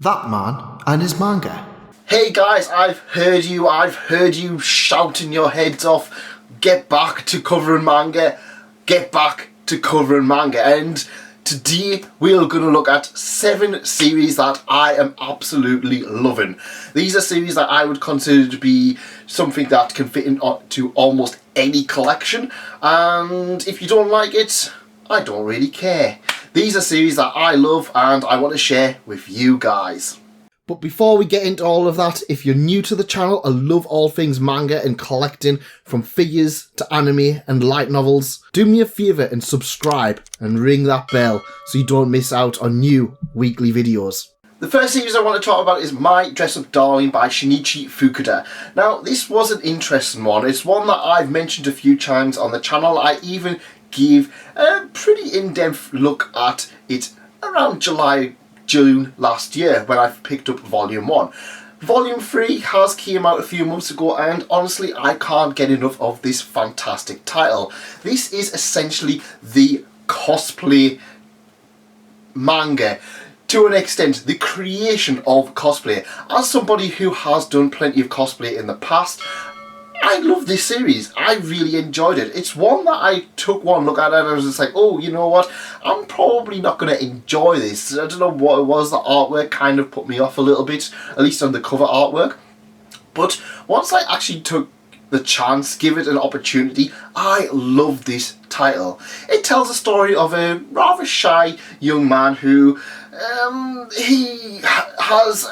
That man and his manga. Hey guys, I've heard you shouting your heads off, get back to covering manga, get back to covering manga, and today we're going to look at 7 series that I am absolutely loving. These are series that I would consider to be something that can fit into almost any collection, and if you don't like it, I don't really care. These are series that I love and I want to share with you guys. But before we get into all of that, if you're new to the channel and love all things manga and collecting, from figures to anime and light novels, do me a favour and subscribe and ring that bell so you don't miss out on new weekly videos. The first series I want to talk about is My Dress Up Darling by Shinichi Fukuda. Now, this was an interesting one. It's one that I've mentioned a few times on the channel. I even gave a pretty in-depth look at it around June last year when I picked up Volume 1. Volume 3 has came out a few months ago, and honestly I can't get enough of this fantastic title. This is essentially the cosplay manga. To an extent, the creation of cosplay. As somebody who has done plenty of cosplay in the past, I love this series. I really enjoyed it. It's one that I took one look at and I was just like, oh, you know what? I'm probably not going to enjoy this. I don't know what it was. The artwork kind of put me off a little bit, at least on the cover artwork. But once I actually took the chance, give it an opportunity, I love this title. It tells a story of a rather shy young man who he has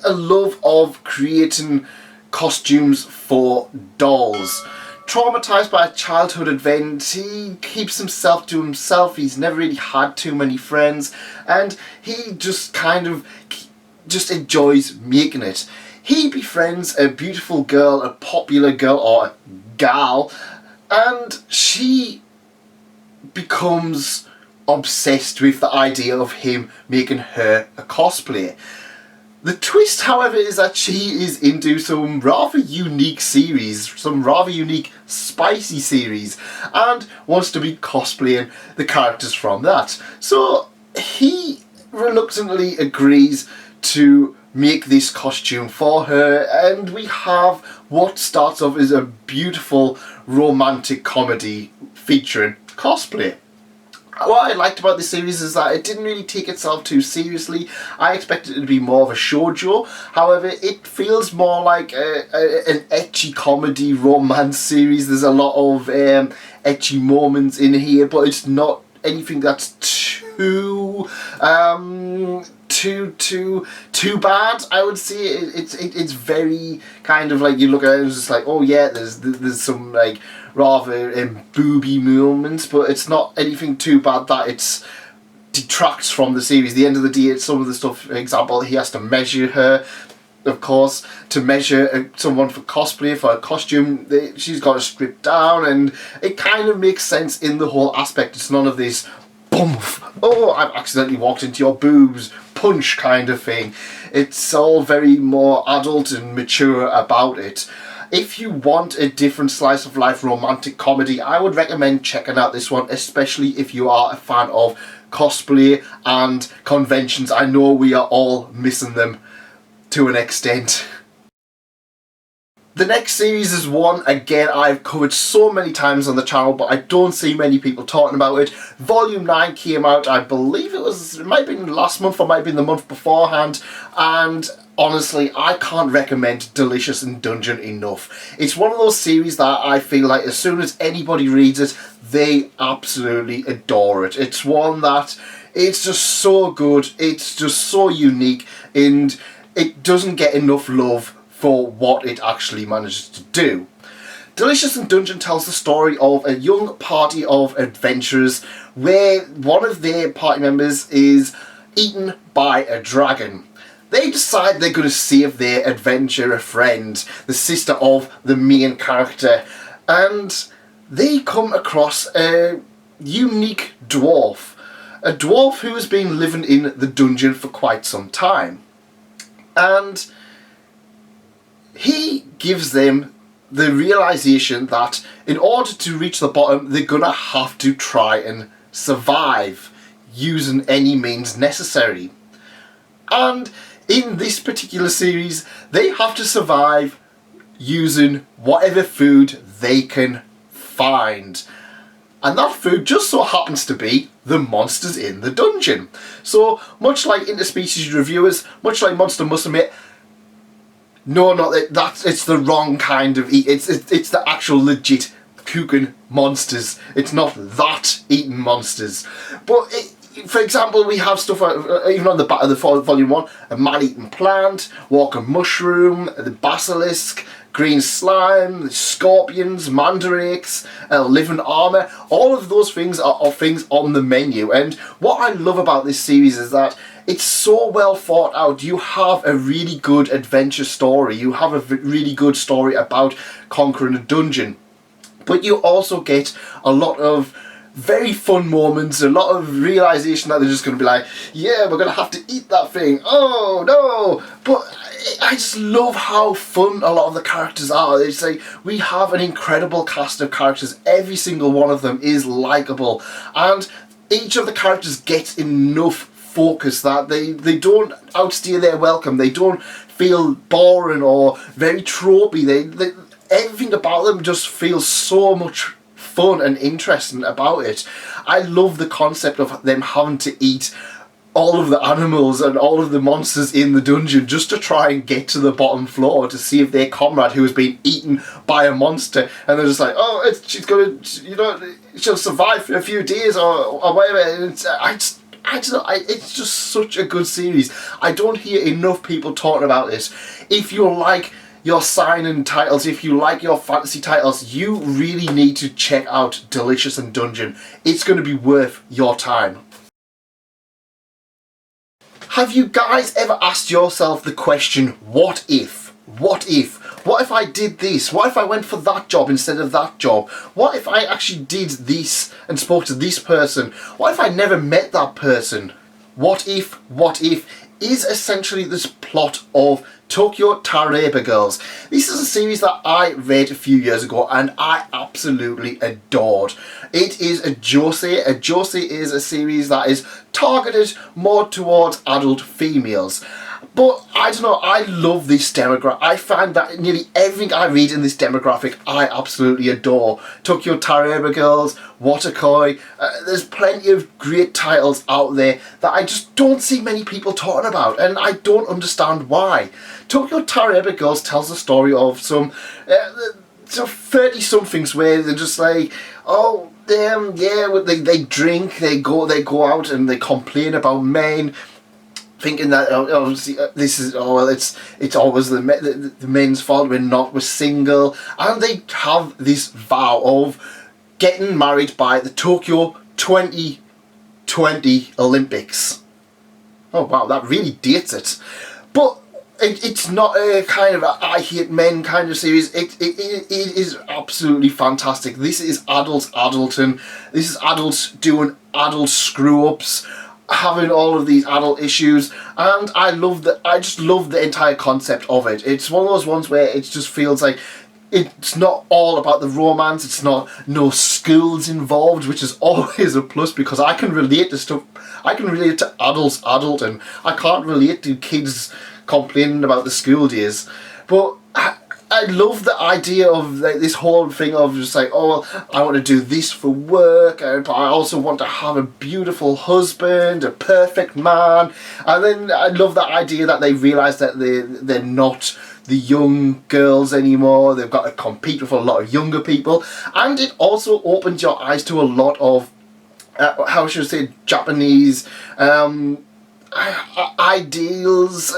a love of creating costumes for dolls. Traumatized by a childhood event, he keeps himself to himself. He's never really had too many friends, and he just kind of just enjoys making it. He befriends a beautiful girl, a popular girl, or a gal, and she becomes obsessed with the idea of him making her a cosplay. The twist, however, is that she is into some rather unique series, some rather unique spicy series, and wants to be cosplaying the characters from that. So he reluctantly agrees to make this costume for her, and we have what starts off as a beautiful romantic comedy featuring cosplay. What I liked about this series is that it didn't really take itself too seriously. I expected it to be more of a shoujo. However, it feels more like an ecchi comedy romance series. There's a lot of ecchi moments in here, but it's not anything that's too bad. I would say it's very kind of like, you look at it and it's just like, oh yeah, there's some like rather booby moments, but it's not anything too bad that it detracts from the series. At the end of the day, it's some of the stuff, for example, he has to measure her, of course, to measure someone for cosplay, for a costume, she's got to strip down, and it kind of makes sense in the whole aspect. It's none of this bumf, oh, I've accidentally walked into your boobs, punch kind of thing. It's all very more adult and mature about it. If you want a different slice of life romantic comedy, I would recommend checking out this one, especially if you are a fan of cosplay and conventions. I know we are all missing them to an extent. The next series is one, again, I've covered so many times on the channel, but I don't see many people talking about it. Volume 9 came out, I believe it might have been last month or might have been the month beforehand, and honestly, I can't recommend Delicious in Dungeon enough. It's one of those series that I feel like as soon as anybody reads it, they absolutely adore it. It's one that, it's just so good, it's just so unique, and it doesn't get enough love for what it actually manages to do. Delicious in Dungeon tells the story of a young party of adventurers where one of their party members is eaten by a dragon. They decide they're going to save their adventurer friend, the sister of the main character, and they come across a unique dwarf. A dwarf who has been living in the dungeon for quite some time. And he gives them the realization that in order to reach the bottom, they're gonna have to try and survive using any means necessary. And in this particular series, they have to survive using whatever food they can find. And that food just so happens to be the monsters in the dungeon. So, much like interspecies reviewers, much like Monster Muscle Meat, no, not that. It's the wrong kind of eat. It's the actual legit cooking monsters. It's not that eating monsters. But for example, we have stuff even on the back of the volume 1: a man-eating plant, walking mushroom, the basilisk, green slime, scorpions, mandrakes, living armour. All of those things are things on the menu. And what I love about this series is that it's so well thought out. You have a really good adventure story. You have a really good story about conquering a dungeon. But you also get a lot of very fun moments, a lot of realisation that they're just going to be like, yeah, we're going to have to eat that thing. Oh, no. But I just love how fun a lot of the characters are. It's like, we have an incredible cast of characters. Every single one of them is likeable. And each of the characters gets enough focus that they don't outstay their welcome. They don't feel boring or very tropey. They everything about them just feels so much fun and interesting about it. I love the concept of them having to eat all of the animals and all of the monsters in the dungeon just to try and get to the bottom floor to see if their comrade who has been eaten by a monster, and they're just like, oh, she's gonna, she'll survive for a few days or whatever. It's just such a good series. I don't hear enough people talking about this. If you like your seinen titles, if you like your fantasy titles, you really need to check out Delicious and Dungeon. It's going to be worth your time. Have you guys ever asked yourself the question, what if? What if? What if I did this? What if I went for that job instead of that job? What if I actually did this and spoke to this person? What if I never met that person? What if is essentially this plot of Tokyo Taraba Girls. This is a series that I read a few years ago and I absolutely adored. It is a josei. A josei is a series that is targeted more towards adult females. But I don't know, I love this demographic. I find that nearly everything I read in this demographic I absolutely adore. Tokyo Taraba Girls, Watakoi, there's plenty of great titles out there that I just don't see many people talking about, and I don't understand why. Tokyo Taraba Girls tells the story of some 30-somethings where they're just like, oh, yeah, they drink, they go out and they complain about men, thinking that obviously this is, oh well, it's always the men's fault, we're single, and they have this vow of getting married by the Tokyo 2020 Olympics. Oh wow, that really dates it. But it's not a kind of a I hate men kind of series. It is absolutely fantastic. This is adults adulting. This is adults doing adult screw ups, having all of these adult issues, and I just love the entire concept of it. It's one of those ones where it just feels like it's not all about the romance. It's not no schools involved, which is always a plus because I can relate to stuff. I can relate to adults adulting. I can't relate to kids complaining about the school days. But I love the idea of like this whole thing of just like, oh well, I want to do this for work, but I also want to have a beautiful husband, a perfect man. And then I love the idea that they realise that they're not the young girls anymore. They've got to compete with a lot of younger people, and it also opens your eyes to a lot of how should I say, Japanese ideals.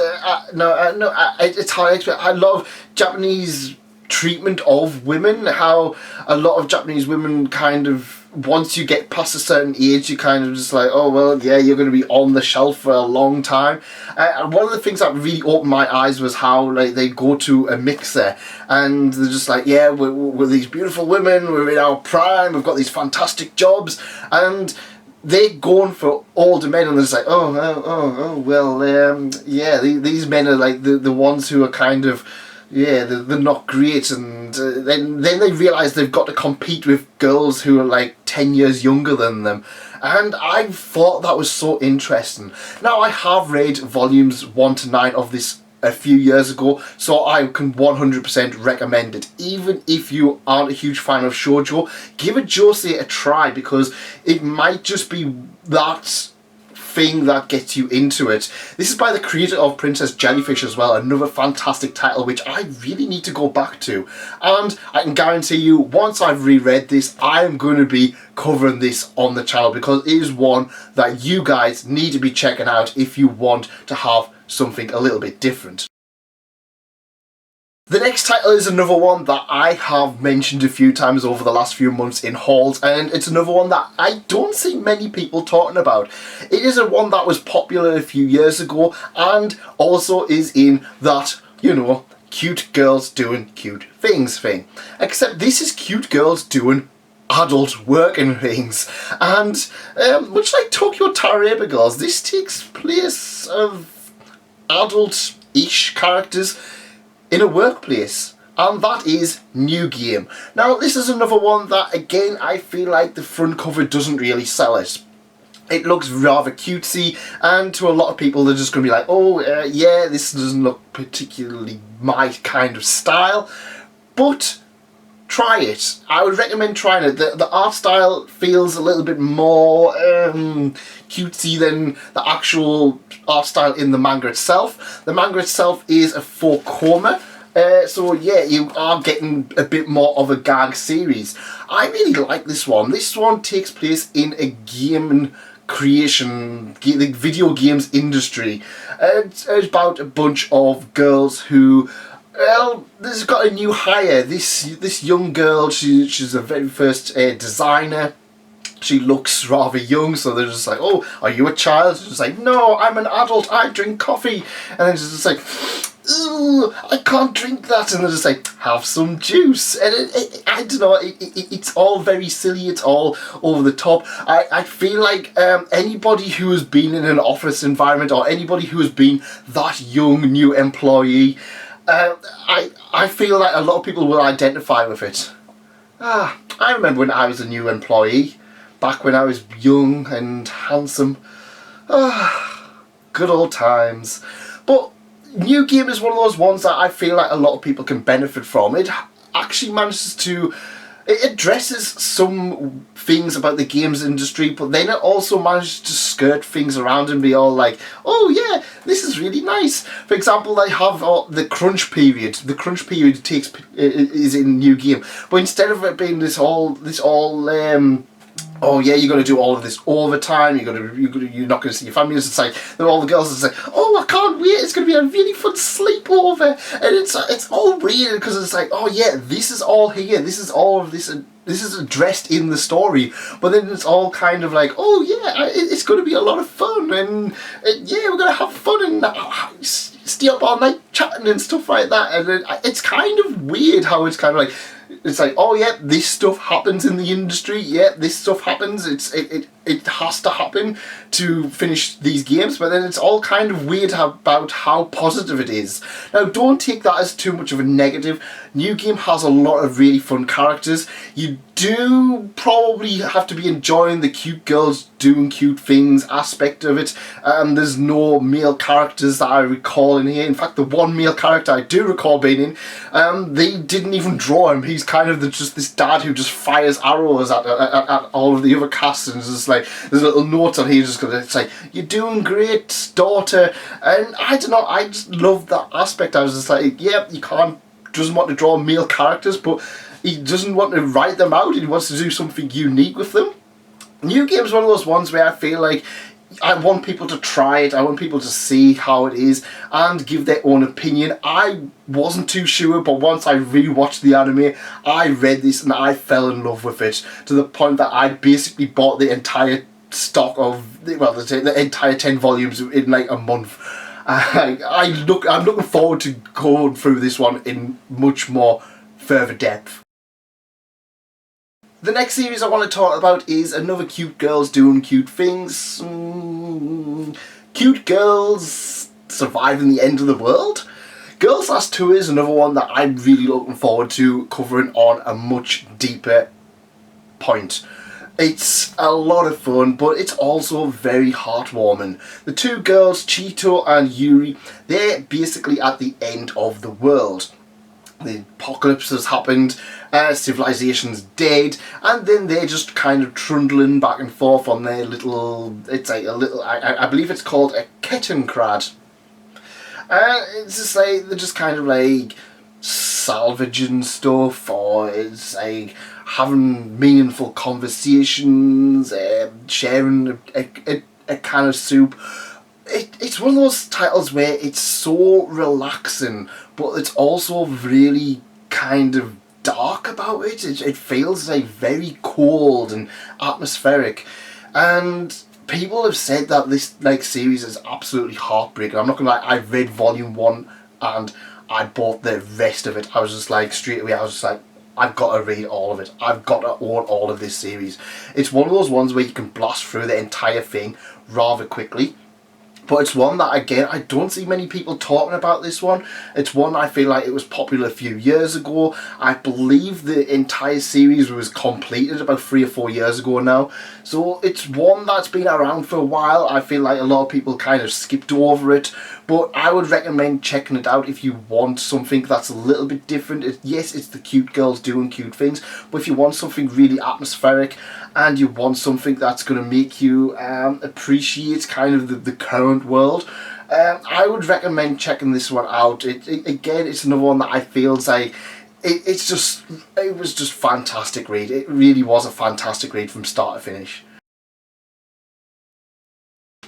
It's hard to explain. I love Japanese treatment of women, how a lot of Japanese women kind of, once you get past a certain age, you kind of just like, oh well, yeah, you're going to be on the shelf for a long time. One of the things that really opened my eyes was how like they go to a mixer and they're just like, yeah, we're these beautiful women, we're in our prime, we've got these fantastic jobs, and they're going for older men, and they're just like, yeah, these men are like the ones who are kind of, yeah, they're not great, and then they realise they've got to compete with girls who are like 10 years younger than them, and I thought that was so interesting. Now, I have read volumes 1 to 9 of this a few years ago, so I can 100% recommend it. Even if you aren't a huge fan of shoujo, give it Josei a try, because it might just be that thing that gets you into it. This is by the creator of Princess Jellyfish as well, another fantastic title which I really need to go back to. And I can guarantee you, once I've reread this, I am going to be covering this on the channel, because it is one that you guys need to be checking out if you want to have something a little bit different. The next title is another one that I have mentioned a few times over the last few months in hauls, and it's another one that I don't see many people talking about. It is a one that was popular a few years ago, and also is in that, you know, cute girls doing cute things thing. Except this is cute girls doing adult working things, and much like Tokyo Taraba Girls, this takes place of adult-ish characters in a workplace, and that is New Game. Now, this is another one that, again, I feel like the front cover doesn't really sell it. It looks rather cutesy, and to a lot of people they're just going to be like, oh, yeah, this doesn't look particularly my kind of style, but try it. I would recommend trying it. The art style feels a little bit more cutesy than the actual art style in the manga itself. The manga itself is a 4-koma, so yeah, you are getting a bit more of a gag series. I really like this one. This one takes place in a game creation, the video games industry. It's about a bunch of girls who, well, there's got a new hire. This young girl, she's the very first designer. She looks rather young, so they're just like, oh, are you a child? She's just like, no, I'm an adult, I drink coffee. And then she's just like, ooh, I can't drink that. And they're just like, have some juice. And I don't know, it's all very silly, it's all over the top. I feel like anybody who has been in an office environment, or anybody who has been that young new employee, I feel like a lot of people will identify with it. I remember when I was a new employee, back when I was young and handsome. Good old times. But New Game is one of those ones that I feel like a lot of people can benefit from. It actually manages to... It addresses some things about the games industry, but then it also manages to skirt things around and be all like, oh yeah, this is really nice. For example, they have the crunch period. The crunch period is in New Game, but instead of it being this all oh yeah, you're going to do all of this overtime, you're not going to see your family. It's like, all the girls are like, oh, I can't wait, it's going to be a really fun sleepover. And it's all weird, because it's like, oh yeah, this is all here, this is all of this, this is addressed in the story. But then it's all kind of like, oh yeah, it's going to be a lot of fun, and yeah, we're going to have fun and stay up all night chatting and stuff like that. And it's kind of weird how it's kind of like, it's like, oh yeah, this stuff happens in the industry, yeah, this stuff happens, it has to happen to finish these games, but then it's all kind of weird about how positive it is. Now, don't take that as too much of a negative. New Game has a lot of really fun characters. You do probably have to be enjoying the cute girls doing cute things aspect of it. There's no male characters that I recall in here. In fact, the one male character I do recall being in, they didn't even draw him. He's kind of just this dad who just fires arrows at all of the other cast, and it's just like, there's a little note on here just gonna say, you're doing great, daughter. And I don't know, I just love that aspect. I was just like, yep, doesn't want to draw male characters, but he doesn't want to write them out, he wants to do something unique with them. New Game's one of those ones where I feel like I want people to try it, I want people to see how it is and give their own opinion. I wasn't too sure, but once I rewatched the anime, I read this and I fell in love with it, to the point that I basically bought the entire stock of, well, the entire 10 volumes in like a month. I'm looking forward to going through this one in much more further depth. The next series I want to talk about is another cute girls doing cute things. Cute girls surviving the end of the world. Girls Last Tour is another one that I'm really looking forward to covering on a much deeper point. It's a lot of fun, but it's also very heartwarming. The two girls, Chito and Yuri, they're basically at the end of the world. The apocalypse has happened, civilization's dead, and then they're just kind of trundling back and forth on their little, it's like a little, I believe it's called a Kettenkrad. It's just like, they're just kind of like salvaging stuff, or it's like having meaningful conversations, sharing a can of soup. It's one of those titles where it's so relaxing, but it's also really kind of dark about it. It feels like very cold and atmospheric, and people have said that this like series is absolutely heartbreaking. I'm not gonna lie, I read volume 1 and I bought the rest of it. I was just like, straight away, I was just like, I've got to read all of it. I've got to own all of this series. It's one of those ones where you can blast through the entire thing rather quickly. But it's one that, again, I don't see many people talking about this one. It's one I feel like it was popular a few years ago. I believe the entire series was completed about 3 or 4 years ago now. So it's one that's been around for a while. I feel like a lot of people kind of skipped over it. But I would recommend checking it out if you want something that's a little bit different. Yes, it's the cute girls doing cute things, but if you want something really atmospheric and you want something that's going to make you appreciate kind of the current world, I would recommend checking this one out. Again, it's another one that I feel like it was just fantastic read. It really was a fantastic read from start to finish.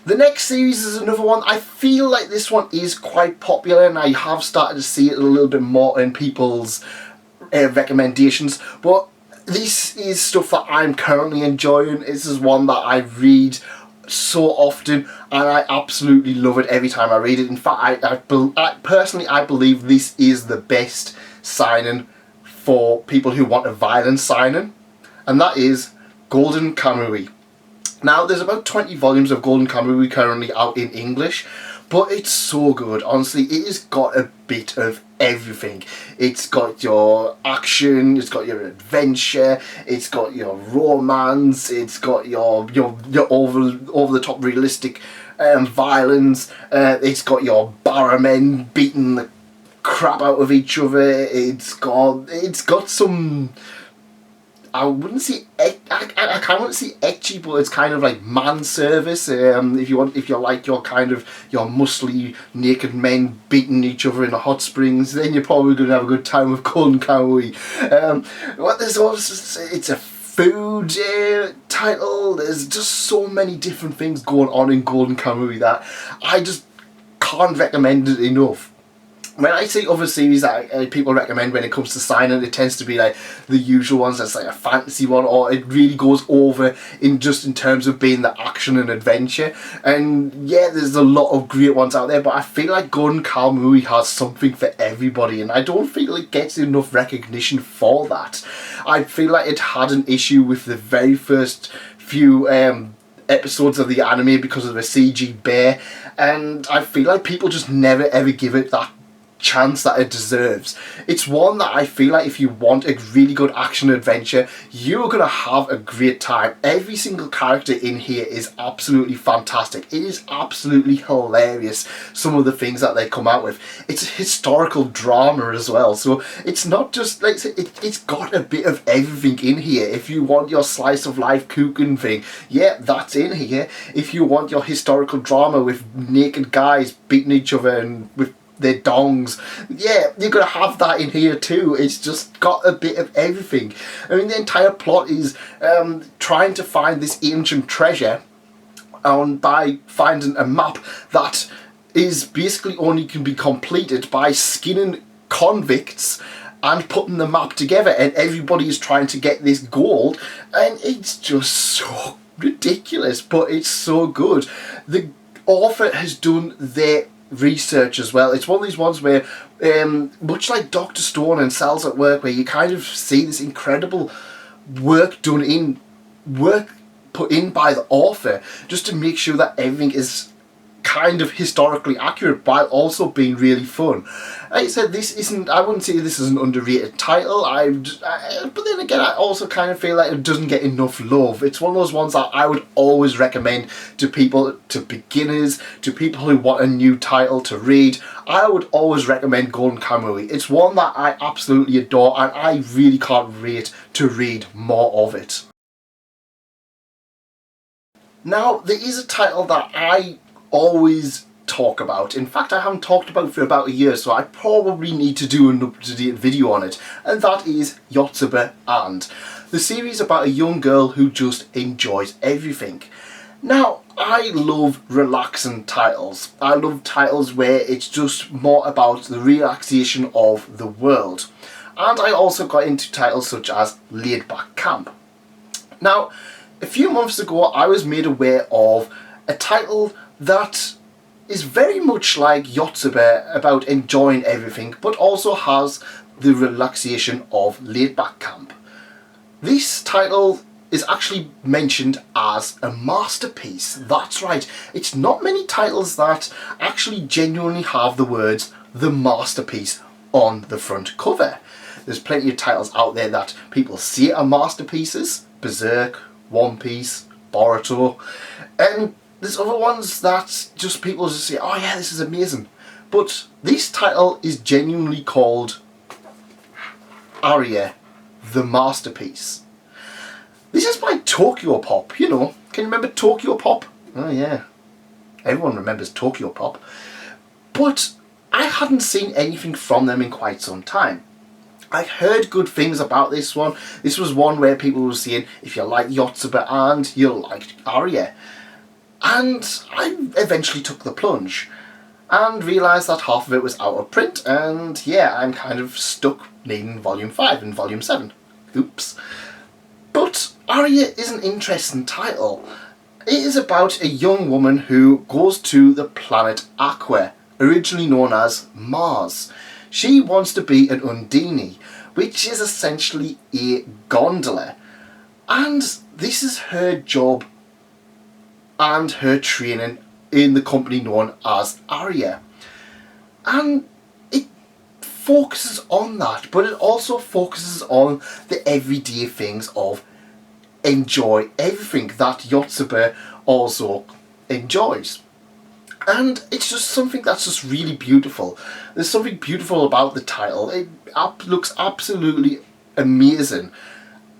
The next series is another one. I feel like this one is quite popular, and I have started to see it a little bit more in people's recommendations, but this is stuff that I'm currently enjoying. This is one that I read so often, and I absolutely love it every time I read it. In fact, I personally believe this is the best seinen for people who want a violent seinen, and that is Golden Kamuy. Now, there's about 20 volumes of Golden Kamuy currently out in English, but it's so good. Honestly, it has got a bit of everything. It's got your action, it's got your adventure, it's got your romance, it's got your over the top realistic violence. It's got your barramen beating the crap out of each other. It's got some, I wouldn't say I can't say ecchi, but it's kind of like man service. If you like your kind of your muscly naked men beating each other in the hot springs, then you're probably gonna have a good time with Golden Kamuy. What there's also, it's a food title. There's just so many different things going on in Golden Kamuy that I just can't recommend it enough. When I see other series that people recommend when it comes to seinen, it tends to be like the usual ones. That's like a fantasy one, or it really goes over in terms of being the action and adventure. And yeah, there's a lot of great ones out there, but I feel like Golden Kamuy has something for everybody, and I don't feel it gets enough recognition for that. I feel like it had an issue with the very first few episodes of the anime because of the CG bear, and I feel like people just never ever give it that chance that it deserves. It's one that I feel like if you want a really good action adventure, you're gonna have a great time. Every single character in here is absolutely fantastic. It is absolutely hilarious, some of the things that they come out with. It's a historical drama as well, so it's not just like it's got a bit of everything in here. If you want your slice of life cooking thing, yeah, that's in here. If you want your historical drama with naked guys beating each other and with their dongs, yeah, you're gonna have that in here too. It's just got a bit of everything. I mean, the entire plot is trying to find this ancient treasure by finding a map that is basically only can be completed by skinning convicts and putting the map together, and everybody is trying to get this gold, and it's just so ridiculous, but it's so good. The author has done their research as well. It's one of these ones where much like Dr. Stone and Cells at Work, where you kind of see this incredible work put in by the author just to make sure that everything is kind of historically accurate while also being really fun. Like I said, this isn't, I wouldn't say this is an underrated title, but then again I also kind of feel like it doesn't get enough love. It's one of those ones that I would always recommend to people, to beginners, to people who want a new title to read. I would always recommend Golden Kamuy. It's one that I absolutely adore and I really can't wait to read more of it. Now, there is a title that I always talk about. In fact, I haven't talked about it for about a year, so I probably need to do an up-to-date video on it, and that is Yotsuba and. The series about a young girl who just enjoys everything. Now, I love relaxing titles. I love titles where it's just more about the relaxation of the world. And I also got into titles such as Laid Back Camp. Now, a few months ago I was made aware of a title that is very much like Yotsuba, about enjoying everything, but also has the relaxation of Laid Back Camp. This title is actually mentioned as a masterpiece. That's right, it's not many titles that actually genuinely have the words "the masterpiece" on the front cover. There's plenty of titles out there that people say are masterpieces, Berserk, One Piece, Boruto, and there's other ones that just people just say, oh yeah, this is amazing. But this title is genuinely called Arya The Masterpiece. This is by Tokyo Pop, you know. Can you remember Tokyo Pop? Oh yeah, everyone remembers Tokyo Pop. But I hadn't seen anything from them in quite some time. I heard good things about this one. This was one where people were saying, if you like Yotsuba and you'll like Arya. And I eventually took the plunge and realised that half of it was out of print, and yeah, I'm kind of stuck needing volume 5 and volume 7. Oops. But Arya is an interesting title. It is about a young woman who goes to the planet Aqua, originally known as Mars. She wants to be an Undine, which is essentially a gondola. And this is her job and her training in the company known as Arya. And it focuses on that, but it also focuses on the everyday things of enjoy everything that Yotsuba also enjoys. And it's just something that's just really beautiful. There's something beautiful about the title. It looks absolutely amazing.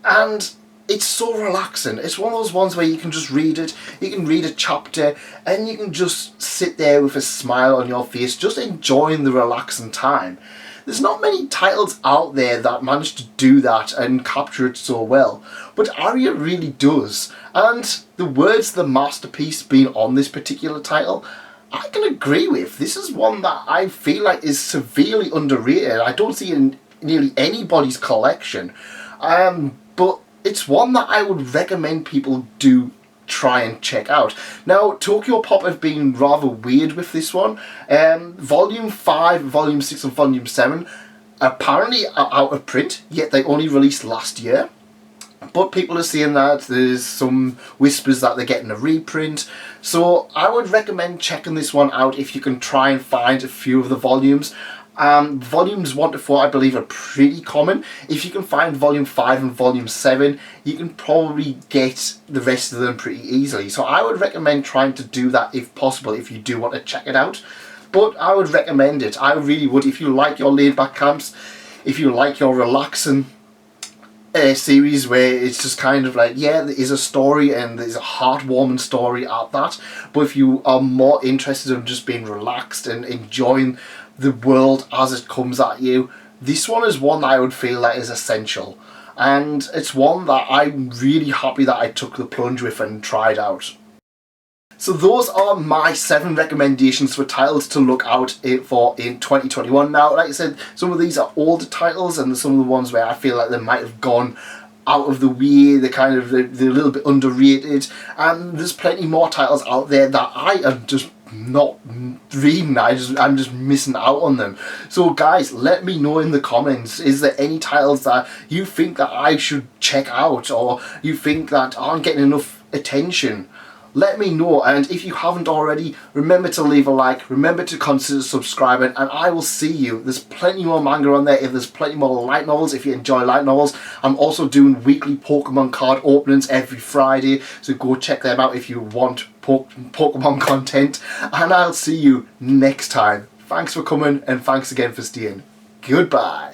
And it's so relaxing. It's one of those ones where you can just read it, you can read a chapter, and you can just sit there with a smile on your face, just enjoying the relaxing time. There's not many titles out there that manage to do that and capture it so well, but Arya really does. And the words "the masterpiece" being on this particular title, I can agree with. This is one that I feel like is severely underrated. I don't see it in nearly anybody's collection. But it's one that I would recommend people do try and check out. Now, Tokyo Pop have been rather weird with this one. Volume 5, Volume 6 and Volume 7 apparently are out of print, yet they only released last year. But people are saying that there's some whispers that they're getting a reprint. So I would recommend checking this one out if you can try and find a few of the volumes. Volumes 1 to 4 I believe are pretty common. If you can find Volume 5 and Volume 7, you can probably get the rest of them pretty easily. So I would recommend trying to do that if possible, if you do want to check it out. But I would recommend it. I really would. If you like your laid back camps, if you like your relaxing series where it's just kind of like, yeah, there is a story and there's a heartwarming story at that, but if you are more interested in just being relaxed and enjoying the world as it comes at you, this one is one that I would feel that is essential, and it's one that I'm really happy that I took the plunge with and tried out. So those are my 7 recommendations for titles to look out for in 2021. Now, like I said, some of these are older titles and some of the ones where I feel like they might have gone out of the way, they're a little bit underrated, and there's plenty more titles out there that I am just not reading. I'm just missing out on them. So guys, let me know in the comments, is there any titles that you think that I should check out, or you think that aren't getting enough attention? let me know. And if you haven't already, remember to leave a like, remember to consider subscribing, and I will see you. There's plenty more manga on there. If there's plenty more light novels, if you enjoy light novels. I'm also doing weekly Pokemon card openings every Friday, so go check them out if you want Pokemon content, and I'll see you next time. Thanks for coming, and thanks again for staying. Goodbye.